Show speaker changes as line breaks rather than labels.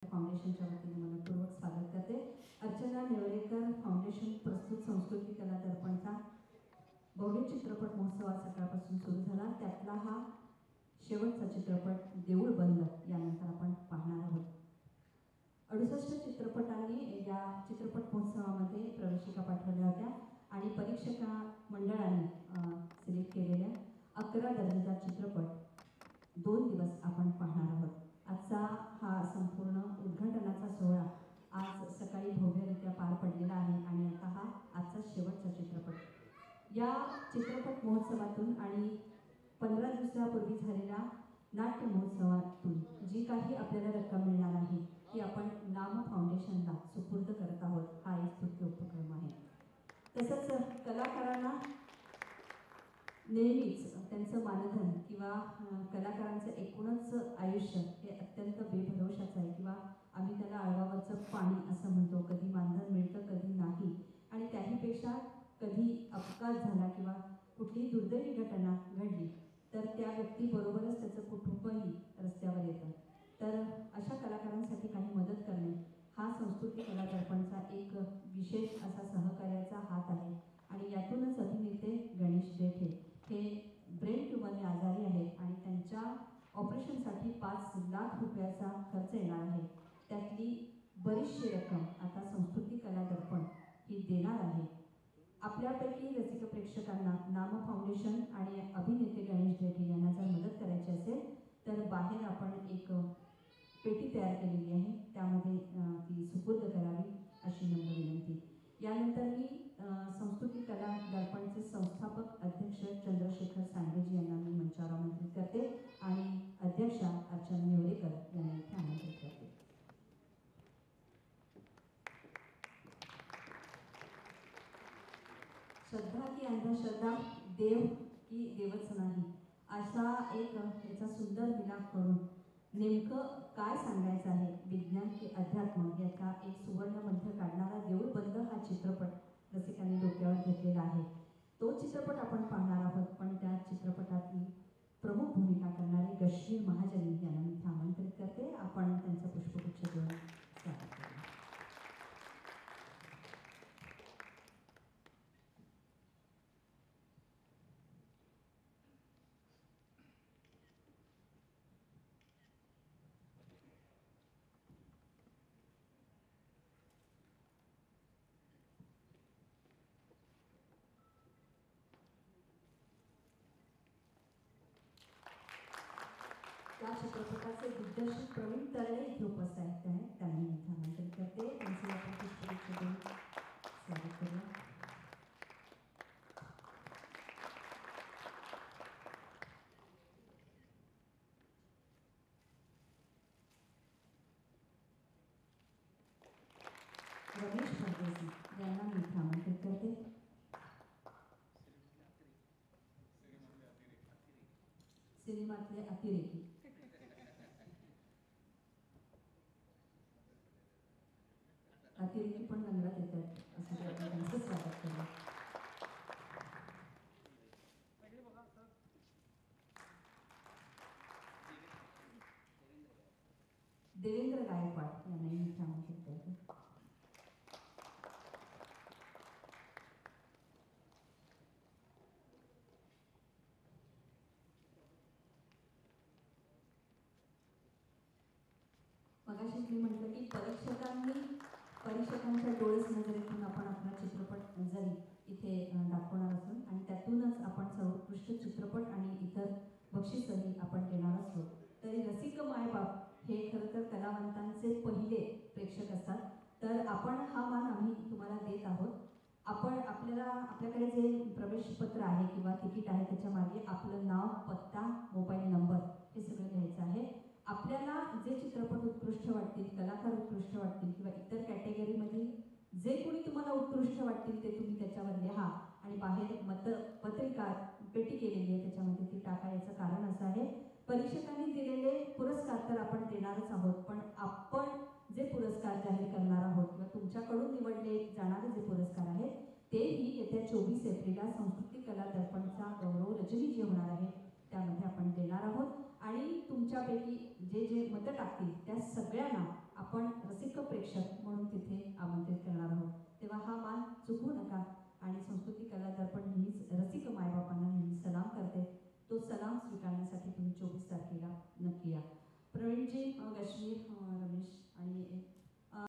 फाउंडेशनच्या वतीने मनपूर्वक स्वागत करते। अर्चना नेवरेकर फाउंडेशन प्रस्तुत संस्कृती कला दर्पणचा भव्य चित्रपट महोत्सव सकाळपासून सुरू झाला। त्यातला हा शेवटचा चित्रपट देऊळ बंद यानंतर आपण पाहणार आहोत। 68 चित्रपटांनी या चित्रपट महोत्सवामध्ये प्रवेशिका पाठवल्या होत्या आणि परीक्षक मंडळाने सिलेक्ट केलेल्या 11 दर्जेदार चित्रपट 2 दिवस आपण पाहणार आहोत। आजचा हा संपूर्ण उद्घाटनाचा सोहळा आज सकाळी भव्यरित्या पार पडलेला आहे आणि आता हा आजचा शेवटचा चित्रपट। या चित्रपट महोत्सवातून आणि 15 दिवसापूर्वी झालेल्या नाट्य महोत्सवातून जी काही आपल्याला रक्कम मिळणार आहे ती आपण नाम फाउंडेशनला सुपूर्द करत आहोत। हा एक स्तुत्य उपक्रम आहे। तसंच कलाकारांना नेहमीच त्यांचं मानधन किंवा कलाकारांचं एकूणच आयुष्य हे अत्यंत बेभरवशाचं आहे किंवा आम्ही त्याला आळवावरचं पाणी असं म्हणतो। कधी मानधन मिळतं कधी नाही आणि त्याहीपेक्षा कधी अपघात झाला किंवा कुठलीही दुर्दैवी घटना घडली तर त्या व्यक्तीबरोबरच त्याचं कुटुंबही रस्त्यावर येतं। तर अशा कलाकारांसाठी काही मदत करणे हा संस्कृती कला दर्पणचा एक विशेष असा सहकार्याचा हात आहे आणि यातूनच अभिनेते गणेश देठे हे ब्रेन ट्यूमरने आजारी आहेत आणि त्यांच्या ऑपरेशनसाठी 5 लाख रुपयाचा खर्च येणार आहे। त्यातली बरीचशी रक्कम आता संस्कृती कला दर्पण ही देणार आहे। आपल्यापैकी रसिक प्रेक्षकांना नाम फाउंडेशन आणि अभिनेते गणेश देठे यांना जर मदत करायची असेल तर बाहेर आपण एक पेटी तयार केलेली आहे, त्यामध्ये ती सुपूर्द करावी अशी नम्र विनंती। यानंतर मी संस्कृती कला दर्पणचे संस्थापक अध्यक्ष चंद्रशेखर सांडेजी यांना मी मंचावर आमंत्रित करते आणि अध्यक्षा अर्चना नेवरेकर यांना इथे आमंत्रित करते। श्रद्धा की अंधश्रद्धा, देव की देवच नाही असा एक याचा सुंदर मिलाप करून नेमकं काय सांगायचं आहे, विज्ञान की अध्यात्म याचा एक सुवर्ण मध्य काढणारा देऊळ बंद हा चित्रपट रसिकांनी डोक्यावर घेतलेला आहे। तो चित्रपट आपण पाहणार आहोत, पण त्या चित्रपटातली प्रमुख भूमिका करणारे गश्वीर महाजनी यांना मी आमंत्रित करते। आपण त्यांचं पुष्पगुच्छ देऊन स्वागत करूया। त्या चित्रपटाचे दिग्दर्शक प्रवीण तरडे इथे उपस्थित आहेत, त्यांनी इथे आमंत्रित करते। त्यांचे आपण पुष्पगुच्छ देऊन स्वागत करूया। रमेश परदेशी यांना मी इथे आमंत्रित करते। सिनेमातले अतिरेकी अतिरेकी पण रंगात येतात असं आपण त्यांचं स्वागत करूया। देवेंद्र गायकवाड यांनाही मी आमंत्रित करते। मगाशी मी म्हटलं की परीक्षकांच्या डोळस नजरेतून आपण आपला चित्रपट जरी इथे दाखवणार असू आणि त्यातूनच आपण सर्वोत्कृष्ट चित्रपट आणि इतर बक्षीसही आपण देणार असलो तरी रसिक मायबाप हे खरं तर कलावंतांचे पहिले प्रेक्षक असतात। तर आपण हा मान आम्ही तुम्हाला देत आहोत। आपल्याकडे जे प्रवेशपत्र आहे किंवा तिकीट आहे त्याच्या मागे आपलं नाव, पत्ता, मोबाईल नंबर हे सगळं घ्यायचं आहे। आपल्याला जे चित्रपट उत्कृष्ट वाटतील, कलाकार उत्कृष्ट वाटतील किंवा इतर कॅटेगरीमधील जे कोणी तुम्हाला उत्कृष्ट वाटतील ते तुम्ही त्याच्यावर लिहा आणि बाहेर पत्रिका पेटी केलेली आहे त्याच्यामध्ये ती टाका। याचं कारण असं आहे, परीक्षकांनी दिलेले पुरस्कार तर आपण देणारच आहोत, पण आपण जे पुरस्कार जाहीर करणार आहोत किंवा तुमच्याकडून निवडले जाणारे जे पुरस्कार आहेत तेही येत्या 24 एप्रिलला संस्कृती कला दर्पणचा गौरव रजनी जी होणार आहे त्यामध्ये आपण देणार आहोत आणि तुमच्यापैकी जे जे मतं टाकतील त्या सगळ्यांना आपण रसिक प्रेक्षक म्हणून तिथे आमंत्रित करणार आहोत. तेव्हा हा मान चुकवू नका. आणि संस्कृती कला दर्पण नेहमीच रसिक मायबापांना नेहमी सलाम करते. तो सलाम स्वीकारण्यासाठी तुम्ही 24 तारखेला नक्की या. प्रवीणजी, काश्मीर